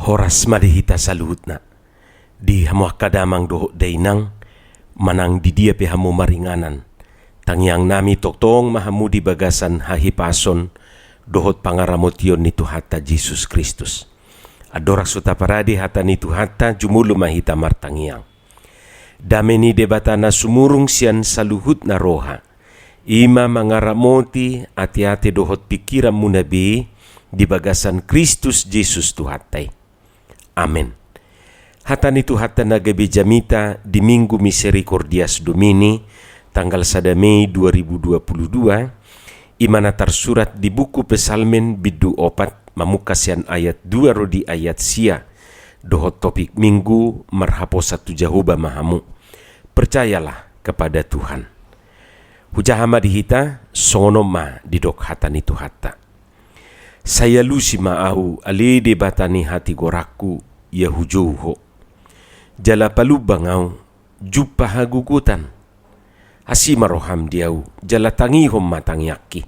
Horas madihita saluhut na. Di hamu kadamang doho dainang manang di dia pe hamu maringanan. Tangyang nami toktong mahamu di bagasan hahipason dohot pangaramotyon ni Tuhata Jesus Kristus. Adorak suta paradi hata ni Tuhata jumulu mahita martangyang. Dame ni debatana sumurung sian saluhut na roha. Ima mangaramoti ati-ati dohot pikiran munabi di bagasan Kristus Jesus Tuhatay. Amen. Hata ni Tuhata nagabi jamita di Minggu Misericordias Domini tanggal 1 Mei 2022 imana tersurat di buku Pesalmen bidu 4 mamukasian ayat 2 rodi ayat sia dohot topik minggu marhapo satu jahuba mahamu. Percayalah kepada Tuhan. Hujahama dihita songono ma didok hata ni Tuhata. Saya lusi ma'au alide batani hati goraku ya hujouho. Jala palubangau jupa hagugutan. Asima roham diau jala tangihom matangyaki.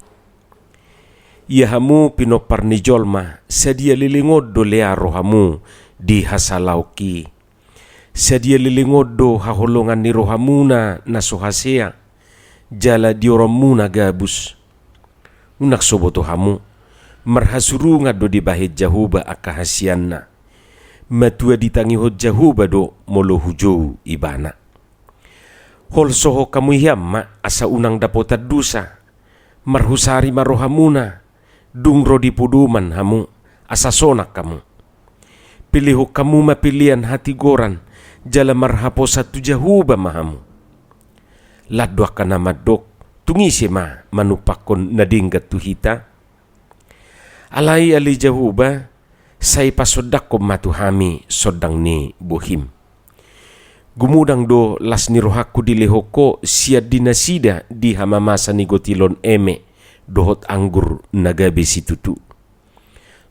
Ia hamu pinoparni jolma sedia lilingodo lea rohamu di hasalauki. Sedia lilingodo haholongan ni rohamuna nasohasea. Jala dioromuna gabus. Unak soboto hamu. Marhasurunga do di bahit jahuba akahasianna. Matua ditangihot jahuba do molo hujou ibana. Hol soho kamu yamma asa unang dapotad dusa. Marhusari marohamuna. Dungro di puduman hamu asa sonak kamu. Piliho kamu mapilian hati goran. Jala marhapo satu jahuba mahamu. Ladwa ka na madok. Tungisi ma manupakon nadinggat tuhita. Alai ali jahuba say pasodak ko matuhami sodang ni buhim. Gumudang do las ni rohaku dilehoko siad dinasida di hamamasa ni gotilon eme dohot anggur nagabe situtu.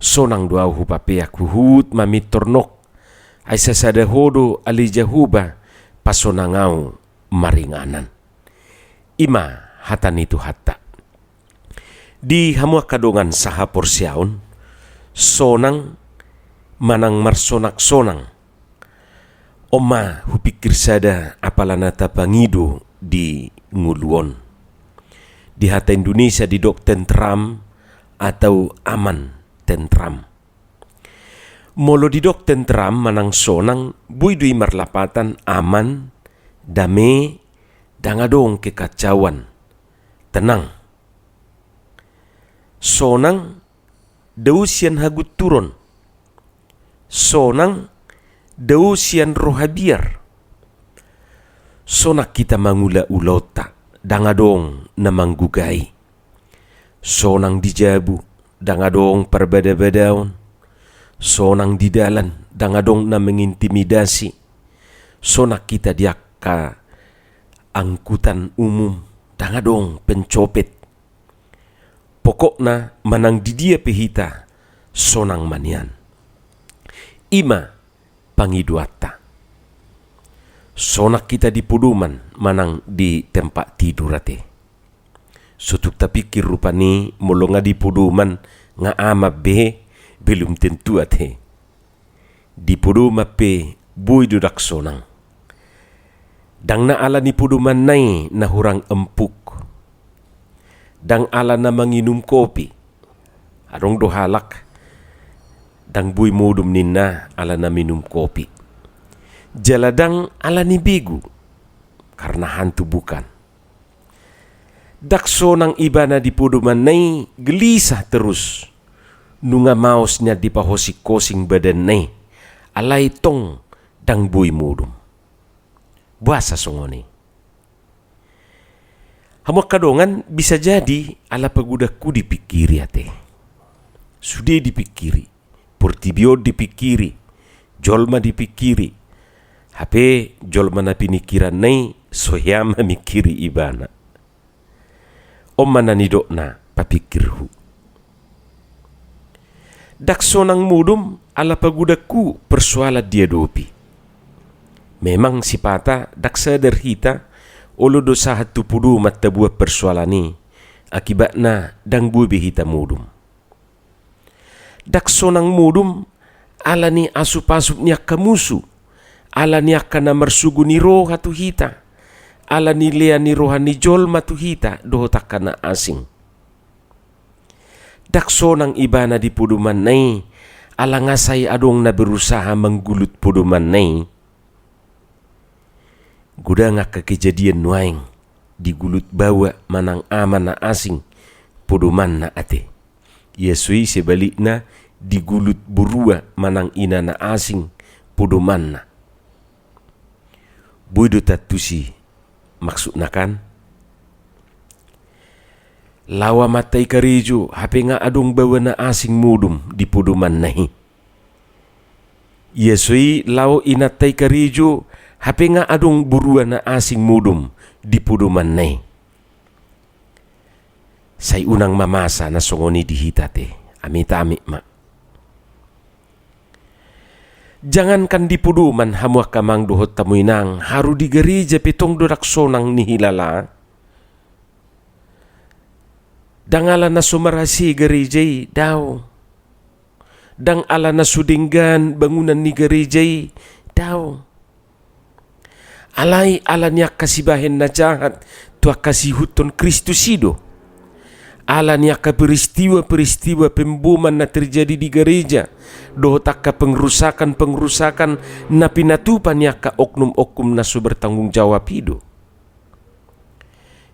Sonang doau hupapeak huhut mamit tornok ay sasada hodo ali jahuba pasonangau maringanan. Ima hata ni Tuhata. Di hamu kadongan saha porsiaon sonang manang marsonak-sonang oma hupikir sada apalanata pangido di nguluon di hata Indonesia di dok tentram atau aman tentram molo di dok tentram manang sonang buidui marlapatan aman dame dangadong kekacauan tenang. Sonang dausian hagut turun. Sonang dausian rohabiar. Sonak kita mangula ulota dangadong na manggugai. Sonang dijabu dangadong perbeda-bedaon. Sonang di dalan dangadong na mengintimidasi. Sonak kita diaka angkutan umum dangadong pencopet. Pokokna manang di dia pehita sonang manian. Ima pangiduata. Sonak kita di puduman manang di tempat tidur ate. Sutuk tapikir rupani molonga di puduman nga ama be belum tentu ate. Di puduma pe bui dudak sonang. Dang na ala ni puduman nai na hurang empuk. Dang ala na manginum kopi. Arong dohalak. Dang bui modum ninna ala na minum kopi. Jaladang ala ni bigu. Karena hantu bukan. Dakso ng iba na di puduman nai gelisah terus. Nunga mausnya di pahosik-kosing badan nai. Alay tong dang bui modum. Buasa songoni. Hamak kadongan bisa jadi ala pagudaku dipikiri ate. Sudah dipikiri. Portibio dipikiri. Jolma dipikiri. HP jolma na pinikiran nai soyama mikiri ibana. Oma na nidok na papikirhu. Dakso ng mudum ala pagudaku persoala dia dopi. Memang sipata daksa derhita olo dosa hatu pudu mata buah persoalani akibatna dang bubi hita mudum. Dakso ng mudum ala ni asup-asup ni akka musu, ala ni akka na marsugu ni roha tu hita, ala ni lea ni roha ni jolma tu hita, doho takka na asing. Dakso ng iba na di puduman nai, ala ngasay adong na berusaha menggulut puduman nai. Guda nga kejadian nuaing, digulut bawa manang aman na asing, puduman na ate. Yesui sebalik na digulut burua manang ina na asing, puduman na. Buido tatusi, maksud na kan? Lawa matay karijo, hape nga adong bawa na asing mudum di puduman nahi. Yesui lao inatay karijo, hape nga adong burua na asing mudum di puduman nahi. Say unang mamasa na songoni di hitate, amit-amit ma. Jangankan di puduman hamuak kamang duhot tamuinang, haru di gereja pitong doraksonang nihilala. Dangala na sumarasi gerejai daw. Dang ala na sudinggan bangunan ni gerejai daw. Alay ala niya kasibahin na jahat tuwa kasihuton Kristusido. Ala niya peristiwa-peristiwa pemboman na terjadi di gereja. Doho takka pengrusakan na pinatupan niya ka oknum-oknum na bertanggung jawab hido.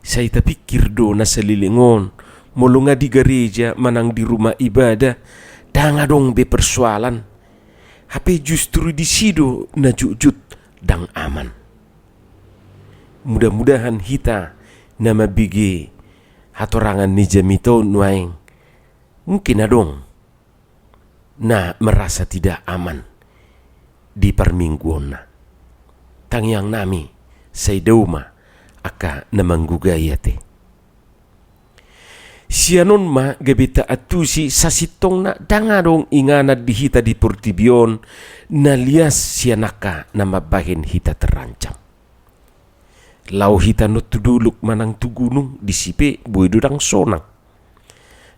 Saya terpikir do na selilingon, mulunga di gereja manang di rumah ibadah, danga dong be persoalan. Hape justru di sido na jujut dang aman. Mudah-mudahan hita na mabigi hatorangan ni jamito nuaing. Mungkin adong na merasa tidak aman di permingguan na. Tangyang nami say dauma aka namanggugayate. Sianon ma gabita atusi sasitong na dangadong inganad di hita di portibion na lias sianaka na mabahin hita terancam. Lau hita no tuduluk manang tugunung disipe buidudang sonang.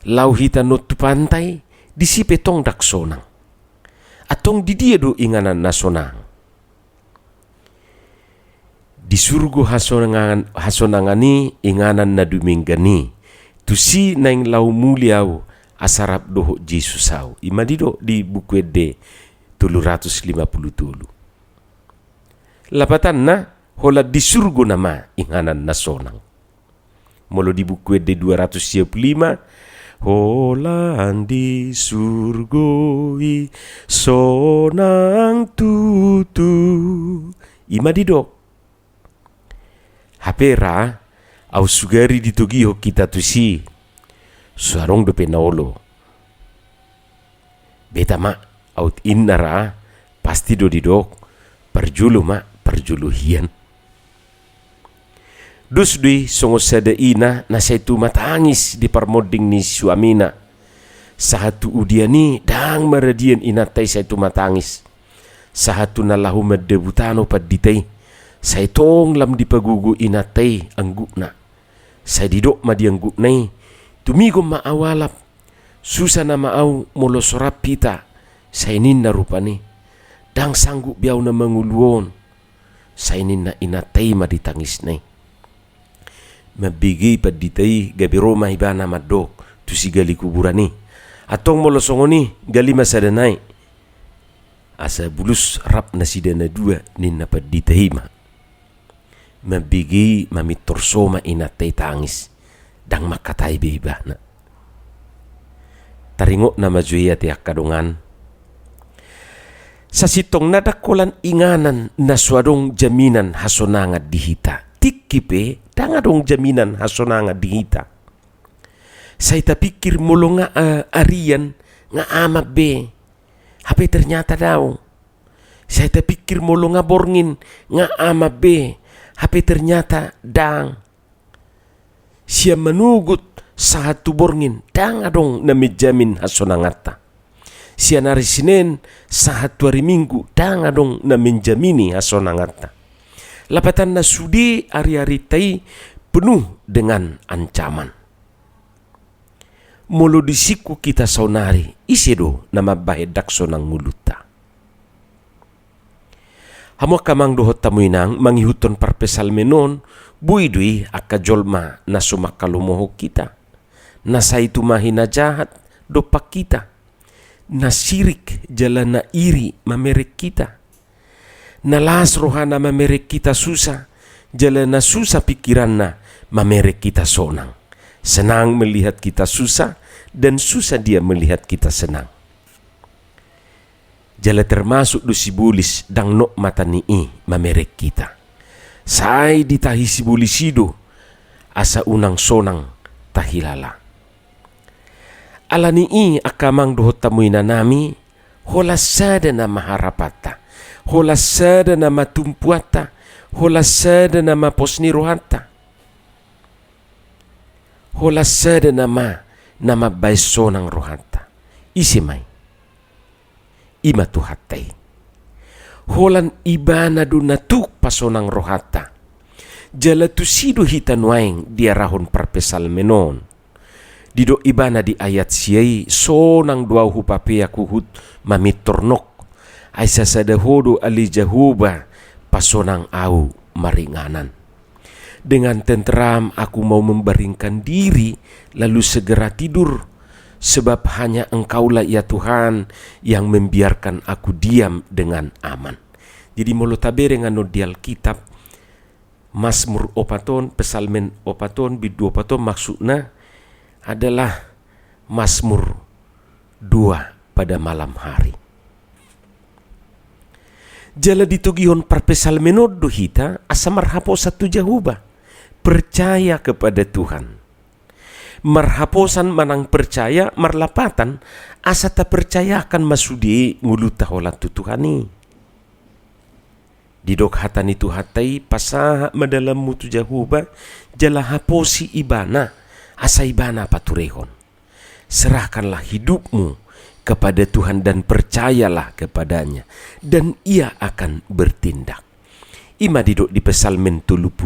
Lau hita no tu pantai disipe tong dak sonang. Atong di dia do inganan na sonang. Di surgo hasonangani inganan na duminggani. Tusi naing lau muliau asarap doho Jesusau. Imadido di buku de 350. Lapatan na hola di surgo nama inganan na sonang. Molo di buku de 225 holan di surgoi sonang tutu. Imadido hapera au sugari ditugiho kita tusi suarong dope naolo beta ma out innara pasti do didok perjulu ma perjulu hian dus dui songo sada ina na saitu matangis di parmoding ni suamina sahatu udiani dang maradian inatai saitu matangis sahatu na lahu madebutano paditay saitong lam di pagugu inatai anggukna sa didok madianggu nai tumigom maawalap susah na maaw molosorap pita sa inin na rupani dang sanggup biaw na manguluon sa inin na inatay maditangis nai mabigay paditay gabi Roma ibana madok tu si gali kuburani atong molosongoni gali masadanay asa bulus rap na sidana dua nin na paditay ma mabigi mamitorso mainatay tangis dang makatay biba na taringo na majuya tiyak kadungan sa sitong nadakolan inganan na swadong jaminan hasonanga dihita tikipe dangadong jaminan hasonanga dihita say tapikir mulo nga arian nga ama be hape ternyata daw say tapikir mulo nga borngin nga ama be hape ternyata dang siya manugut sa hatuborngin dang adong namijamin hasonangata siya narisinen sa hatuari minggu dang adong naminjamini hasonangata lapatan na sudi ari-ari tay penuh dengan ancaman molo disiku kita saunari isedo nama bahedak sonang nguluta. Hamo kamang dohot tamuinang mangihuton parpesal menon buidui aka jolma na sumakalumoho kita. Nasa itu mahina jahat dopak kita. Na sirik jalan na iri mamerek kita. Nalas rohana mamerek kita susah. Jalan na susah pikiran na mamerek kita sonang. Senang melihat kita susah dan susah dia melihat kita senang. Jala termasuk du sibulis dang nok mata nii mamerek kita. Sai ditahi sibulisido asa unang sonang tahilala. Ala nii akamang dohot tamuina nami hola sada na maharapata. Hola sada na matumpuata. Hola sada na maposni rohanta. Hola sada na mabaisonang rohanta. Isimay. Ima tuhatay. Holan ibana do natuk pasonang rohata. Jala tusido hitanwaing diarahon parpesal menon. Dido ibana di ayat siyay sonang duaw hupapea kuhut mamitornok. Ay sasadahodo ali Jahuba pasonang au maringanan. Dengan tenteram aku mau membaringkan diri lalu segera tidur. Sebab hanya Engkaulah ya Tuhan yang membiarkan aku diam dengan aman. Jadi molo tabere ngano di Alkitab Mazmur opaton, Pesalmen opaton, bidu opaton maksudnya adalah Mazmur 2 pada malam hari. Jala ditugihon parpesalmenod do hita asa marhapo satu Jahuba. Percaya kepada Tuhan. Marhaposan manang percaya marlapatan asa ta percaya akan masudi nguluta holat tutuhani. Didok hatan itu hatai pasaha madalam mutu Jahuba jala haposi ibana asa ibana paturehon. Serahkanlah hidupmu kepada Tuhan dan percayalah kepadanya dan ia akan bertindak. Ima didok di Pesalmen 37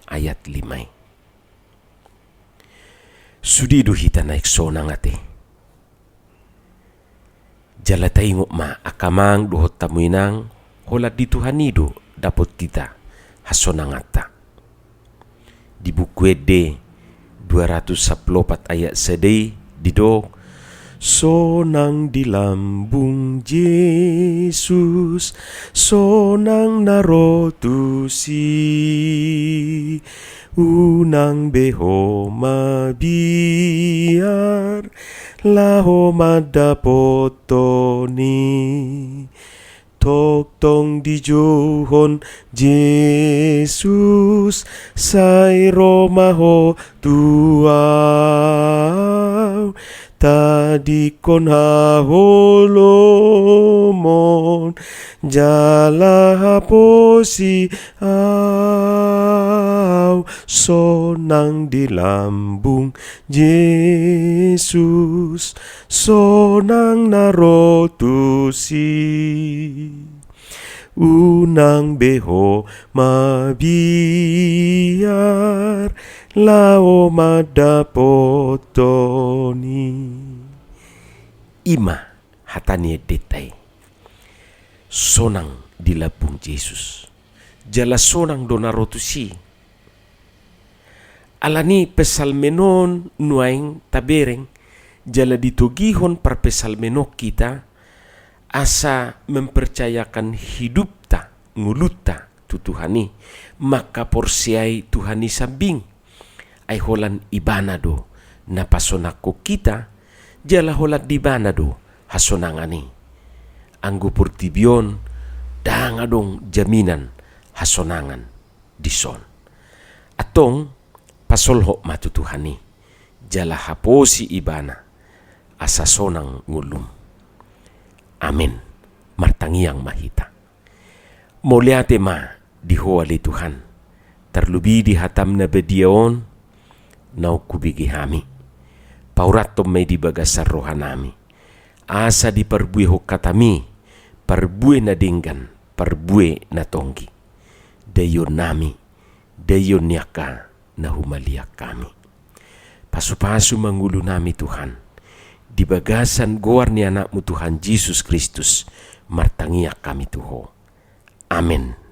ayat 5. Sudido hita naik sonang ate. Jala taingok ma akamang dohot tamuinang holat di Tuhanido dapat kita hasonang ata. Di buku Ede 214 ayat sedih didok sonang di lambung Yesus sonang narotusi unang beho mabiar laho madapotoni toktong di johon Yesus sai romaho tuaw tadi kon haholomon jala haposi au sonang di lambung Yesus sonang narotusi unang beho mabiar lao madapotoni. Ima hatani detai sonang di lambung Yesus jala sonang donarotusi alani pesalmenon nuaing tabereng jala ditugihon par pesalmenok kita asa mempercayakan hidup ta nguluta tu Tuhani maka porsiai Tuhani sambing ay holan ibanado na pasonako kita jala holat dibanado hasonangani anggo portibion dangadong jaminan hasonangan dison atong pasolho matu Tuhani jala haposi ibana asa sonang ngulum. Amin. Martangiang mahita. Moliate ma dihoali Tuhan. Terlubi di hatam na bediaon nau kubigihami. Pauratom may dibagasar rohanami. Asa di perbuih katami. Perbuih na dinggan. Perbuih na tonggi. Dayon nami. Dayon niyaka na humaliak kami. Pasu-pasu mangulu nami Tuhan. Di bagasan goar ni anakmu Tuhan Yesus Kristus, martangiak kami Tuho. Amin.